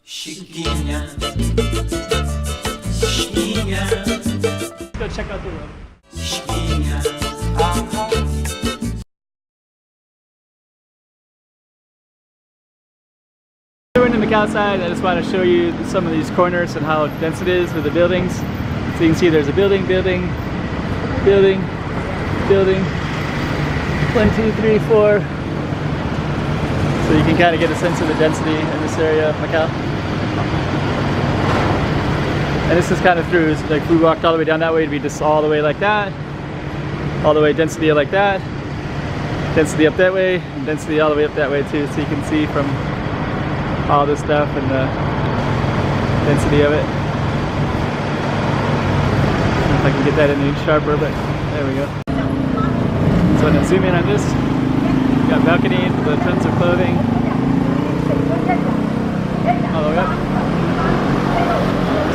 Chiquinha, Chiquinha. Go check out the room. Chiquinha. We're in the Macau side. I just want to show you some of these corners and how dense it is with the buildings. So you can see there's a building. 1, 2, 3, 4. So you can kind of get a sense of the density in this area of Macau. And this is kind of through, like if we walked all the way down that way, it'd be just all the way like that. All the way density like that. Density up that way, and density all the way up that way too. So you can see from all this stuff and the density of it. I don't know if I can get that any sharper, but there we go. So I'm gonna zoom in on this. Got balcony with tons of clothing. All the way up.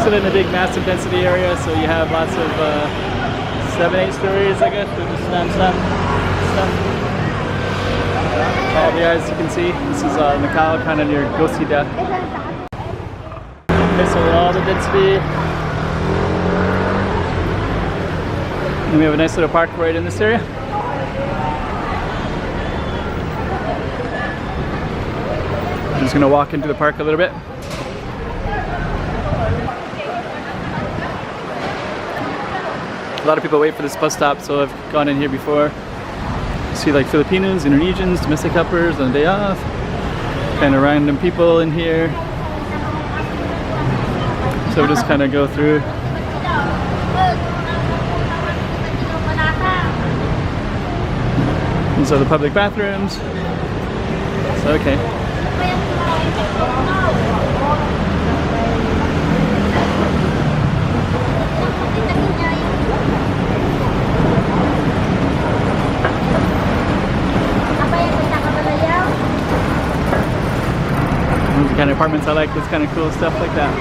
Still in a big massive density area, so you have lots of 7, 8 stories, I guess, with just non-stop stuff. All the eyes you can see. This is Macau, kind of near Gosida. Okay, so all the density. And we have a nice little park right in this area. I'm just going to walk into the park a little bit. A lot of people wait for this bus stop, so I've gone in here before. See like Filipinos, Indonesians, domestic helpers on a day off. Kind of random people in here. So we'll just kind of go through. These are the public bathrooms. So okay. The kind of apartments I like, this kind of cool stuff like that.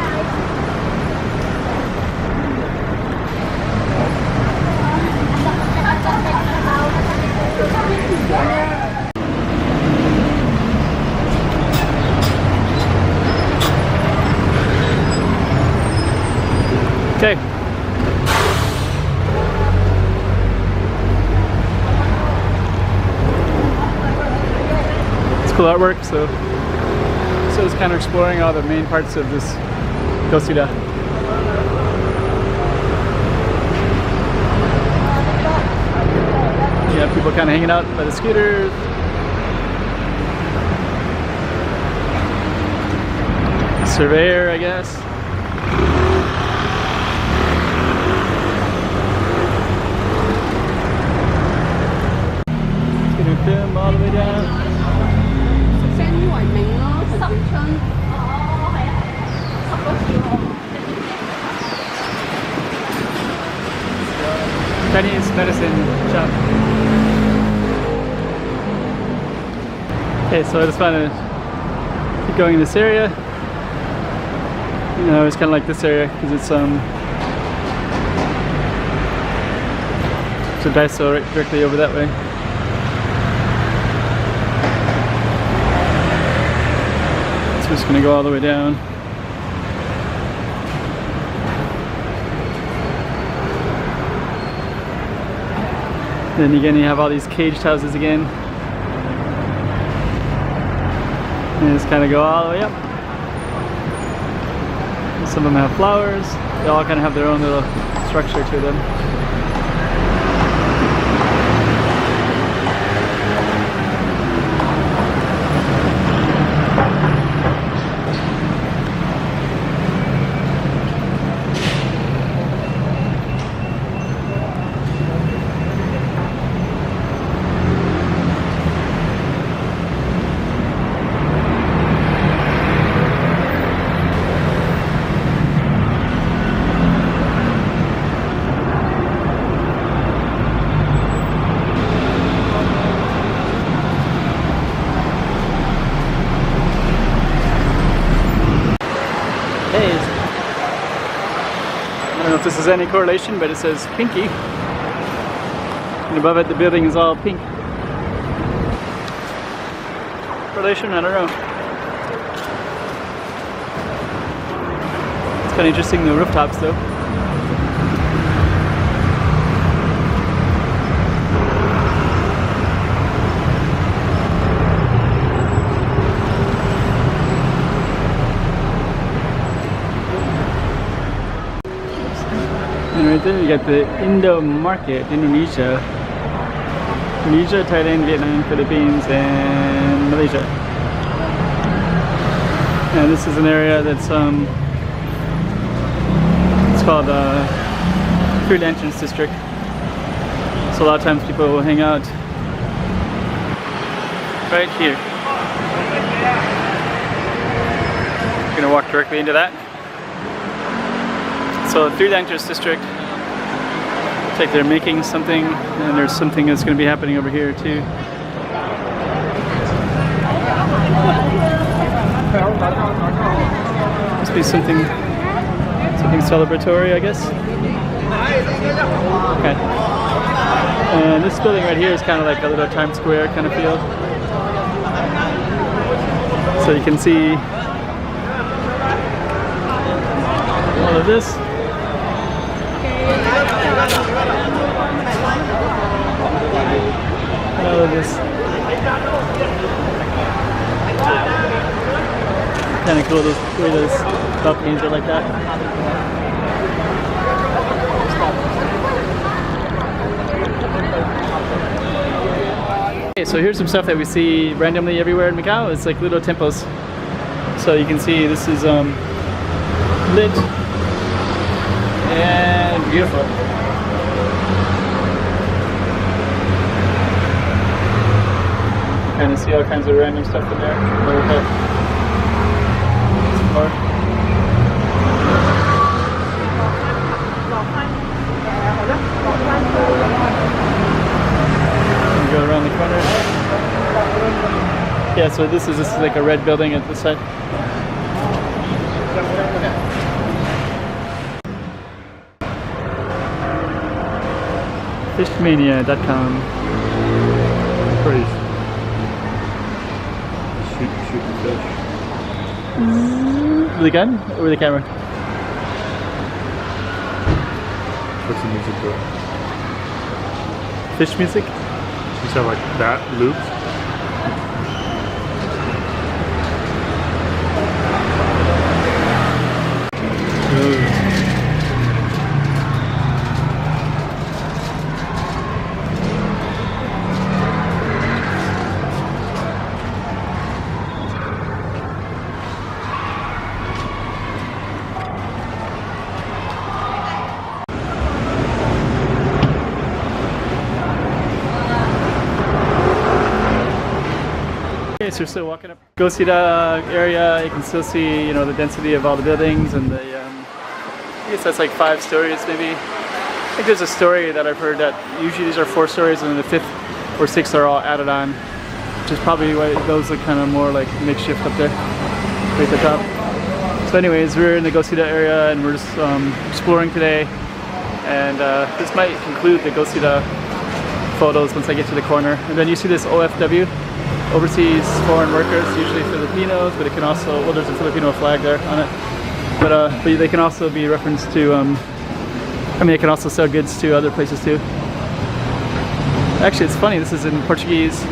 Okay. It's cool artwork, so it's kind of exploring all the main parts of this Gosida. You have people kind of hanging out by the scooters. Surveyor, I guess. It's gonna film all the way down. Chinese medicine shop. Okay, so I just want to keep going in this area. You know, it's kind of like this area because it's a Daiso right directly over that way. So we're just going to go all the way down. Then again, you have all these caged houses again. And just kind of go all the way up. Some of them have flowers. They all kind of have their own little structure to them. I don't know if this is any correlation, but it says pinky. And above it, the building is all pink. Correlation? I don't know. kind of interesting, the rooftops though. And right there you got the Indo Market, Indonesia, Thailand, Vietnam, Philippines, and Malaysia. And this is an area that's it's called Food Entrance District. So a lot of times people will hang out right here. We're gonna walk directly into that. So through the entrance district, it's like they're making something, and there's something that's going to be happening over here too. Must be something celebratory, I guess. Okay. And this building right here is kind of like a little Times Square kind of feel. So you can see all of this. All of this. Kind of cool the way those balconies are like that. Okay, so here's some stuff that we see randomly everywhere in Macau. It's like little temples. So you can see this is lit and beautiful. Kind of see all kinds of random stuff in there. Overhead. Some more. Go around the corner. Yeah, so this is just like a red building at this side. Fishmania.com. Praise. Shoot the fish. With the gun or with the camera? What's the music for? Fish music? You sound like that loops. Okay, so we're still walking up. Go see the area. You can still see, you know, the density of all the buildings and the. I guess that's like 5 stories, maybe. I think there's a story that I've heard that usually these are 4 stories, and then the 5th or 6th are all added on, which is probably why those are kind of more like makeshift up there, right at the top. So, anyways, we're in the Go See the area, and we're just exploring today. And this might conclude the Go See the photos once I get to the corner. And then you see this OFW. Overseas foreign workers, usually Filipinos, but it can also, well, there's a Filipino flag there on it. But they can also be referenced to, I mean, they can also sell goods to other places too. Actually, it's funny, this is in Portuguese.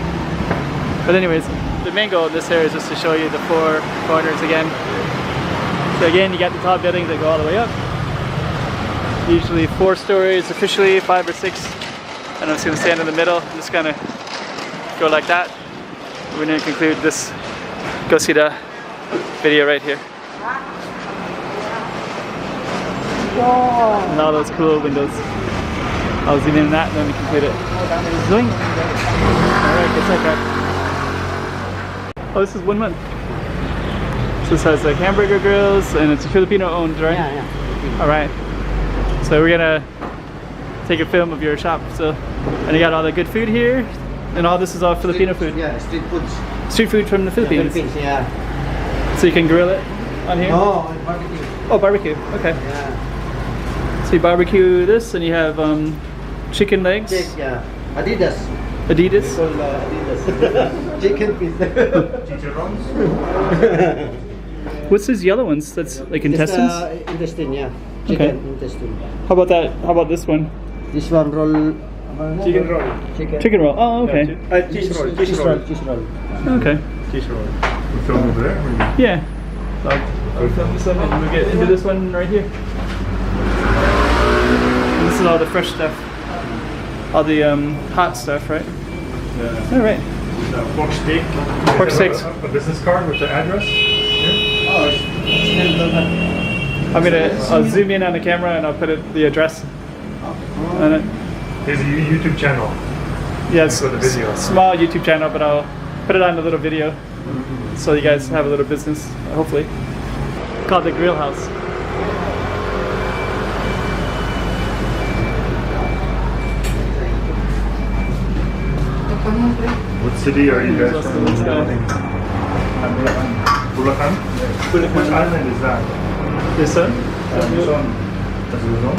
But anyways, the main goal of this area is just to show you the 4 corners again. So again, you got the tall buildings that go all the way up. Usually 4 stories, officially 5 or 6. And I'm just gonna stand in the middle, just gonna go like that. We're going to conclude this Go See the video right here. And all those cool windows. I'll zoom in on that and then we conclude it. Zoing. Alright, good second. Oh, this is 1 month. So this has like hamburger grills and it's Filipino owned, right? Yeah. Alright. So we're going to take a film of your shop. So, and you got all the good food here. And all this is all Filipino food? Yeah, street foods. Street food from the Philippines? Philippines, yeah. So you can grill it on here? No, barbecue. Oh, barbecue, okay. Yeah. So you barbecue this and you have chicken legs? Yeah. Adidas. Adidas? Called Adidas. Chicken piece. Chicharrones? What's these yellow ones? That's like intestines? Intestine, yeah. Okay. Chicken intestine. How about that? How about this one? This one roll. Chicken roll. Chicken roll. Oh, okay. Cheese roll. Cheese roll. Cheese roll. Okay. Cheese roll. We film over there? Yeah. So I'll film this one and we'll get into this one right here. And this is all the fresh stuff. All the hot stuff, right? Yeah. All right. Pork steak. Pork steaks. A business card with the address. Yeah. Oh, I'll zoom in on the camera and I'll put the address on it. There's a YouTube channel. Yeah, it's For the video. small YouTube channel, but I'll put it on a little video so you guys have a little business, hopefully. Called the Grill House. What city are you guys from? Bulacan? Which island is that? This one? Luzon. That's Luzon?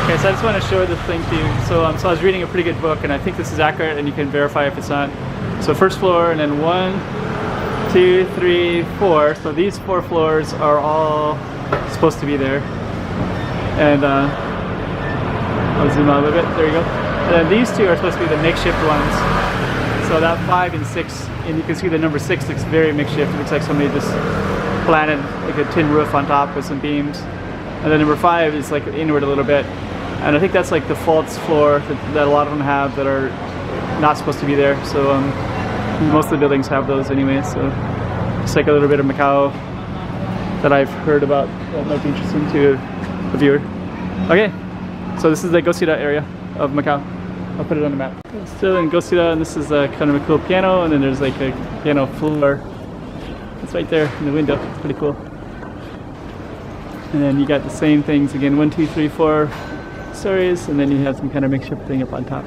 Okay, so I just want to show the thing to you. So I was reading a pretty good book, and I think this is accurate, and you can verify if it's not. So first floor, and then 1, 2, 3, 4. So these 4 floors are all supposed to be there. And I'll zoom out a little bit. There you go. And then these 2 are supposed to be the makeshift ones. So that 5 and 6, and you can see the number 6 looks very makeshift. It looks like somebody just planted like a tin roof on top with some beams. And then number 5 is like inward a little bit. And I think that's like the false floor that a lot of them have that are not supposed to be there. So most of the buildings have those anyway. So it's like a little bit of Macau that I've heard about that might be interesting to a viewer. Okay, so this is the Gosida area of Macau. I'll put it on the map. Still in Gosida, and this is kind of a cool piano, and then there's like a piano floor. It's right there in the window. It's pretty cool. And then you got the same things again, 1, 2, 3, 4 stories, and then you have some kind of makeshift thing up on top.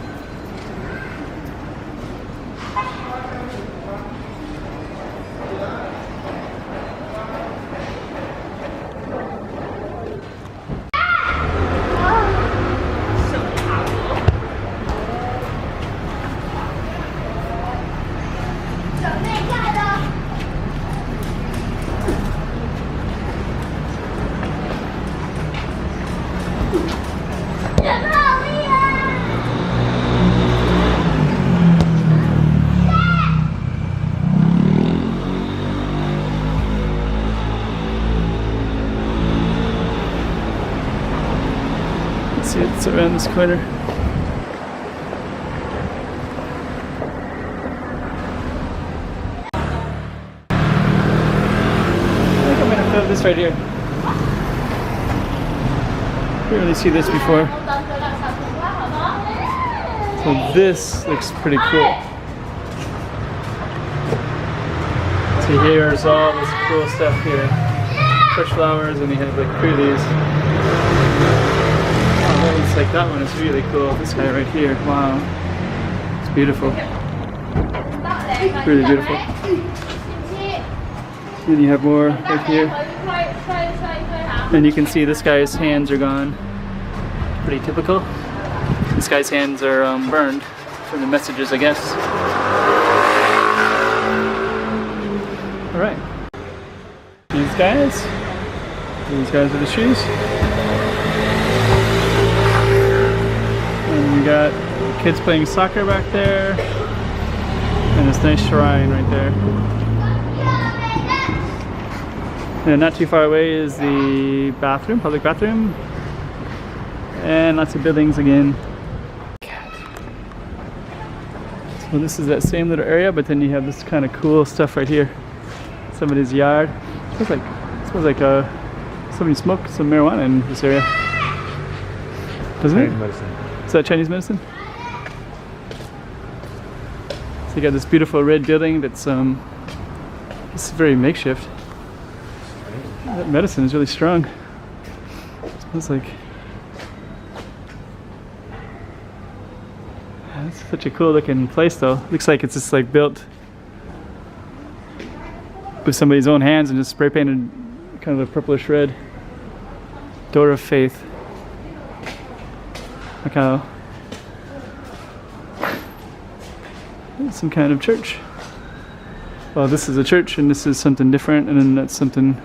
See, it's around this corner. I think I'm gonna film this right here. Didn't really see this before. So this looks pretty cool. So here's all this cool stuff here. Fresh flowers, and you have like fruit leaves. It's like that one is really cool. This guy right here, wow, it's beautiful, really beautiful. Then you have more right here, and you can see this guy's hands are gone. Pretty typical. This guy's hands are burned from the messages, I guess. All right, these guys are the shoes. And we got kids playing soccer back there, and this nice shrine right there. And not too far away is the bathroom, public bathroom, and lots of buildings again. So this is that same little area, but then you have this kind of cool stuff right here. Somebody's yard. It smells like somebody smoked some marijuana in this area. Doesn't it? Medicine. Is that Chinese medicine? So you got this beautiful red building that's it's very makeshift. That medicine is really strong. It smells like. That's such a cool looking place though. Looks like it's just like built with somebody's own hands and just spray painted kind of a purplish red. Door of Faith. Macau. Some kind of church. well, this is a church and this is something different, and then that's something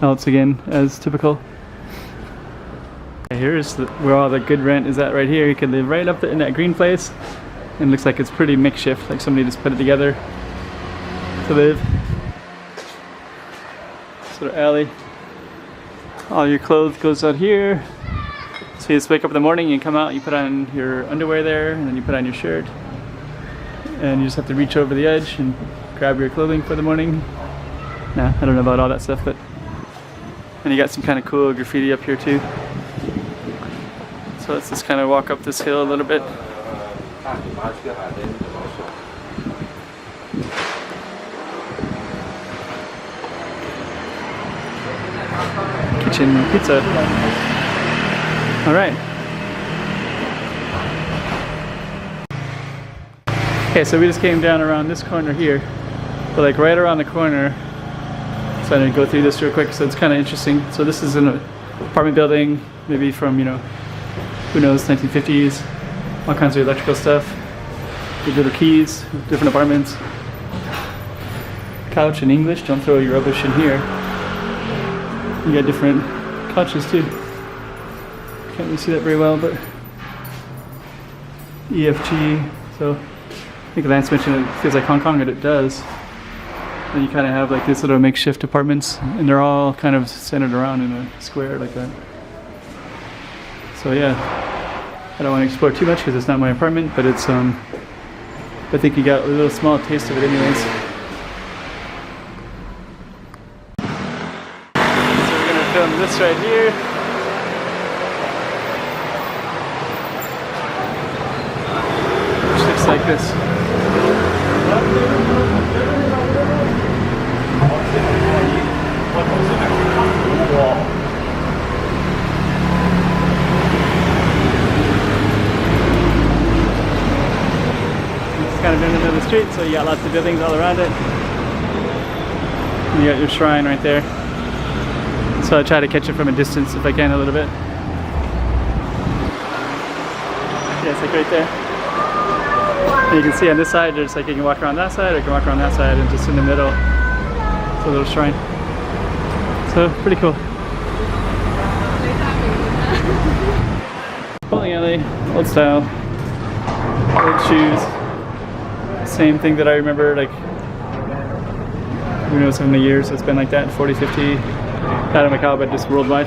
else again, as typical. Here's where all the good rent is at right here. You can live right up in that green place, and it looks like it's pretty makeshift, like somebody just put it together to live. Sort of alley. All your clothes goes out here. So you just wake up in the morning, you come out, you put on your underwear there, and then you put on your shirt. And you just have to reach over the edge and grab your clothing for the morning. Nah, I don't know about all that stuff, but... And you got some kind of cool graffiti up here too. So let's just kind of walk up this hill a little bit. Kitchen pizza. All right. Okay, so we just came down around this corner here, but like right around the corner. So I'm gonna go through this real quick. So it's kind of interesting. So this is an apartment building, maybe from, you know, who knows, 1950s. All kinds of electrical stuff. Big little keys, different apartments. Couch in English. Don't throw your rubbish in here. You got different couches too. Can't really see that very well, but EFG. So I think Lance mentioned it feels like Hong Kong, and it does. And you kind of have like these little makeshift apartments, and they're all kind of centered around in a square like that. So yeah, I don't want to explore too much because it's not my apartment, but it's I think you got a little small taste of it anyways. So we're gonna film this right here. Which looks like this. Kind of in the middle of the street, so you got lots of buildings all around it. And you got your shrine right there. So I try to catch it from a distance if I can a little bit. Yeah, it's like right there. And you can see on this side, there's like you can walk around that side, or you can walk around that side, and just in the middle, it's a little shrine. So pretty cool. Bowling alley, old style, old shoes. Same thing that I remember, like, who knows how many years it's been like that, 40, 50, not in Macau, but just worldwide.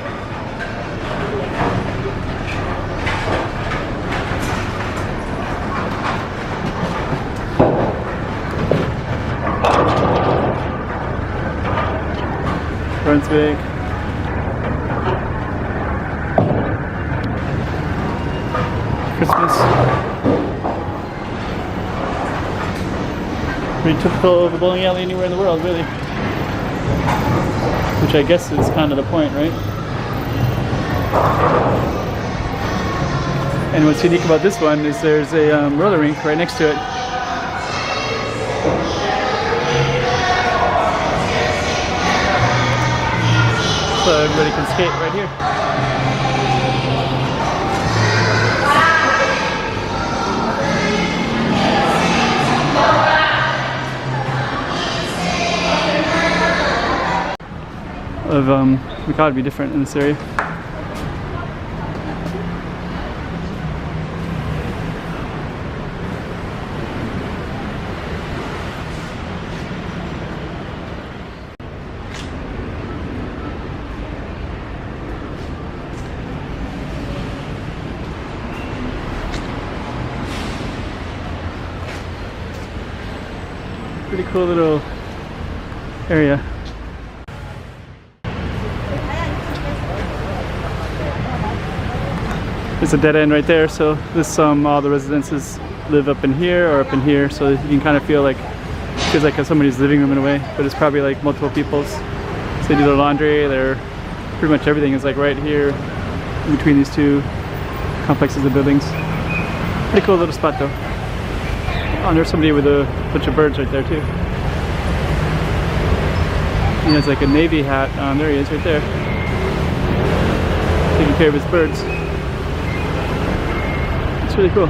Brunswick. Christmas. Pretty typical of a bowling alley anywhere in the world, really. Which I guess is kind of the point, right? And what's unique about this one is there's a roller rink right next to it. So everybody can skate right here. Of Macau to be different in this area. Pretty cool little area. There's a dead end right there, so this all the residences live up in here or up in here, so you can kind of feel like it feels like somebody's living room in a way, but it's probably like multiple people's. So they do their laundry, their pretty much everything is like right here in between these two complexes of buildings. Pretty cool little spot though. Oh, and there's somebody with a bunch of birds right there too. He has like a navy hat on. There he is right there, taking care of his birds. It's really cool.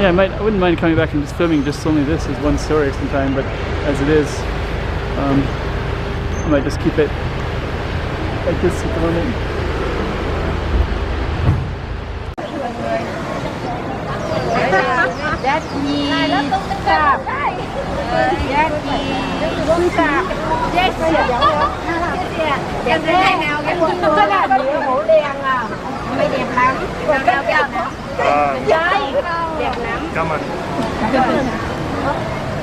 Yeah, I wouldn't mind coming back and just filming just only this as one story sometime, but as it is, I might just keep it like this at the moment. Đẹp trai nào cái con có là màu đen à, mày đẹp lắm, còn cao cao nữa, trai đẹp lắm. Come on.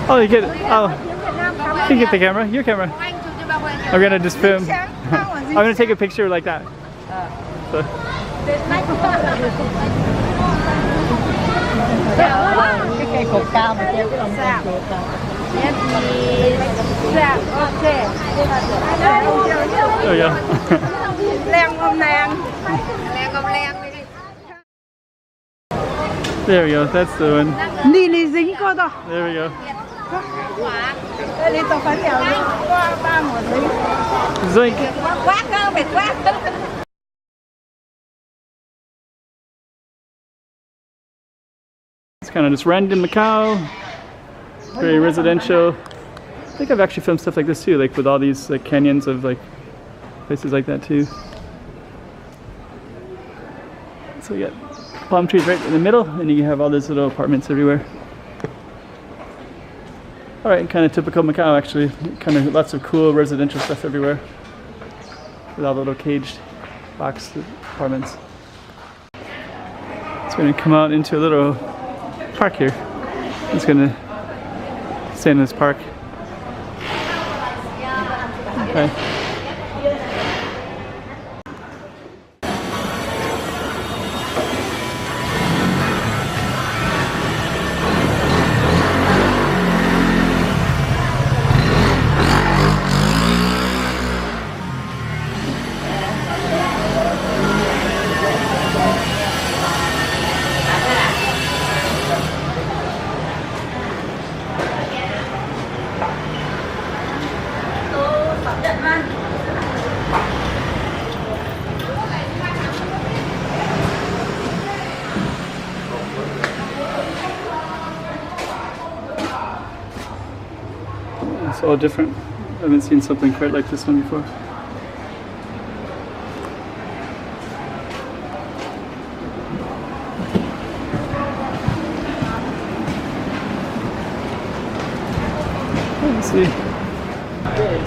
Oh, you get it. Oh, you can get the camera. Your camera. I'm gonna just film. I'm gonna take a picture like that. So. Cái cây cột cao mà treo cái lồng cột cột. Đẹp gì? Dạ, ok. There we go. Len om len. Len om len. There we go. That's the one. Đi dính cô đó. There we go. Đi tao phải theo qua ba một dính. Zoink. Quát cơ, phải quát. It's kind of just random Macau. Very residential. I think I've actually filmed stuff like this too, like with all these like canyons of like places like that too. So you got palm trees right in the middle, and you have all these little apartments everywhere. All right, kind of typical Macau actually. Kind of lots of cool residential stuff everywhere, with all the little caged box apartments. It's going to come out into a little park here. It's going to stay in this park. Okay. It's all different. I haven't seen something quite like this one before. Let's see.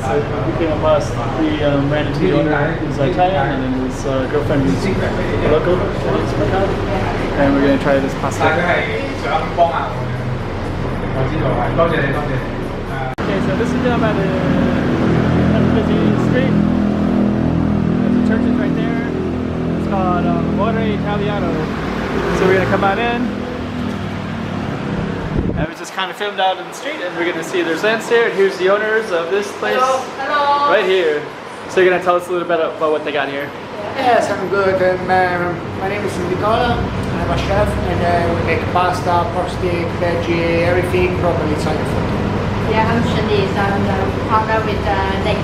So we came across, we ran into the owner who's Italian, and then his girlfriend who's local, Chinese Macau, and we're going to try this pasta. Okay, so this is down by the busy street. There's the churches right there. It's called Amore Italiano. So we're going to come on in. And we just kind of filmed out in the street, and we're going to see there's lamps here, and here's the owners of this place. Hello. Right here. So you're going to tell us a little bit about what they got here. Yes, I'm good. My name is Nicola. I'm a chef, and we make pasta, pork steak, veggie, everything, properly Italian food. Yeah, I'm Shanice. I'm the partner with Nick.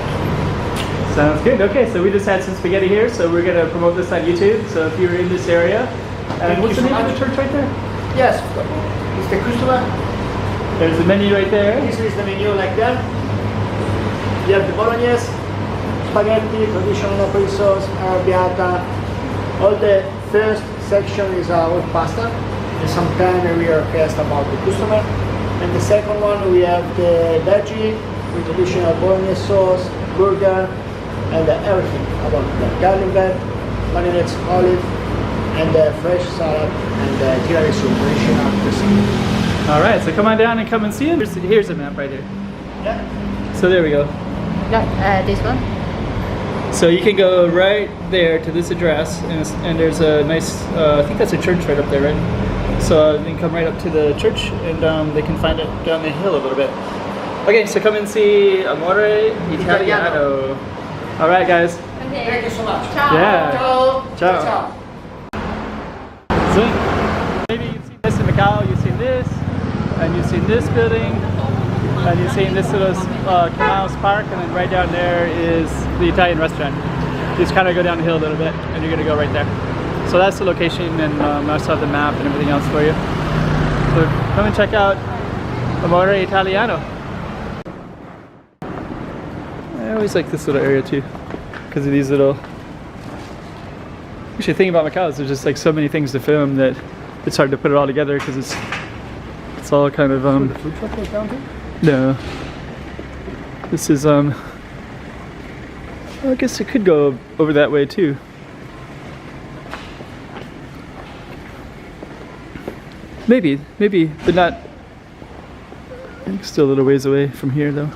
Sounds good. Okay, so we just had some spaghetti here, so we're going to promote this on YouTube. So if you're in this area, and what's the name of the church right there? Yes, it's the customer. There's the menu right there. This is the menu like that. You have the bolognese, spaghetti, traditional napoli sauce, arrabbiata. All the first section is with pasta. And sometimes we request about the customer. And the second one we have the veggie with traditional bolognese sauce, burger, and everything about the garlic bread, marinates, olive, and the fresh salad, and the tiramisu, traditional cuisine. All right, so come on down and come and see it. Here's the map right here. Yeah. So there we go. This one? So you can go right there to this address, and there's a nice, I think that's a church right up there, right? So they can come right up to the church, and they can find it down the hill a little bit. Okay, so come and see Amore Italiano. All right, guys. Thank you so much. Yeah. Ciao. Ciao. So maybe you've seen this in Macau, you've seen this, and you've seen this building, and you've seen this little canals park, and then right down there is the Italian restaurant. You just kind of go down the hill a little bit, and you're going to go right there. So that's the location, and I also have the map and everything else for you. So come and check out Amore Italiano. I always like this little area too, because of these little. Actually, the thing about Macau is there's just like so many things to film that it's hard to put it all together because it's all kind of The food truck goes down to? No. This is well, I guess it could go over that way too. Maybe, but not. I think still a little ways away from here though.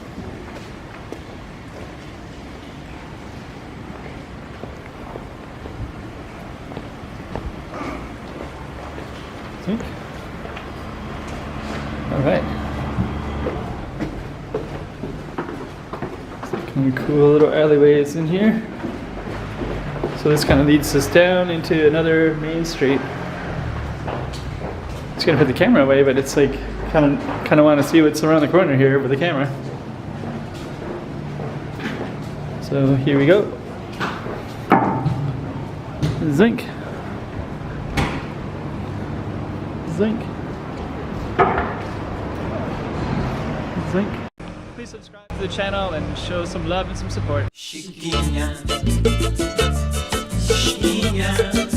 Alright. Kind of cool little alleyways in here. So this kind of leads us down into another main street. Just gonna put the camera away, but it's like kind of want to see what's around the corner here with the camera. So here we go. Zinc. Zinc. Zinc. Please subscribe to the channel and show some love and some support. Chiquinha, chiquinha.